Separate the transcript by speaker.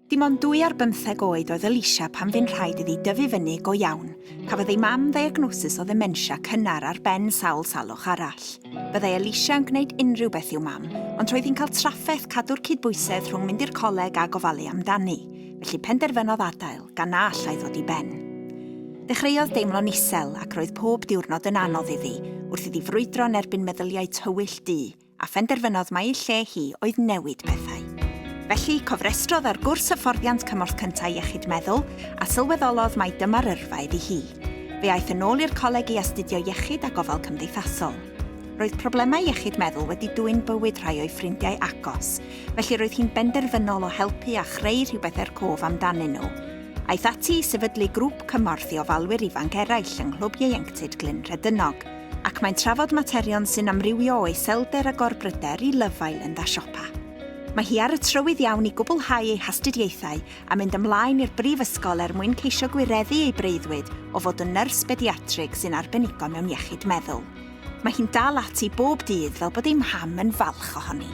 Speaker 1: Dim ond 2 ar 15 oed oedd Alicia pan fy'n rhaid iddi dyfu fyny go iawn. Cafodd ei mam ddiagnosis o ddementia cynnar ar ben sawl salwch arall. Byddai Alicia yn gwneud unrhyw beth i'w mam, ond roedd hi'n cael trafferth cadw'r cydbwysedd rhwng mynd i'r coleg a gofalu amdani, felly penderfynodd adael gan na allai ddod i ben. Dechreuodd deimlo'n isel ac roedd pob diwrnod yn anodd iddi, wrth iddi frwydro yn erbyn meddyliau tywyll du, a phenderfynodd mai ei lle hi oedd newid pethau. Felly, cofrestrodd ar gwrs hyfforddiant cymorth cyntaf iechyd meddwl a sylweddolodd mai dyma'r yrfa iddi hi. Fe aeth yn ôl i'r coleg i astudio iechyd a gofal cymdeithasol. Roedd problemau iechyd meddwl wedi dwyn bywyd rhai o'i ffrindiau agos, felly roedd hi'n benderfynol o helpu a chreu rhywbeth cof amdanyn nhw. Aeth ati i sefydlu grŵp cymorth i ofalwyr ifanc eraill yng Nghlwb Ieuenctid Glyn Rhedynog, ac mae'n trafod materion sy'n amrywio o iselder a gorbryder i Love Island a siopa. Mae hi ar y trywydd iawn i gwblhau ei hastudiaethau a mynd ymlaen i'r brifysgol mwyn ceisio gwireddu ei breuddwyd o fod yn nyrs bediatrig sy'n arbenigo mewn iechyd meddwl. Mae hi'n dal ati bob dydd fel bod ei mam yn falch ohoni.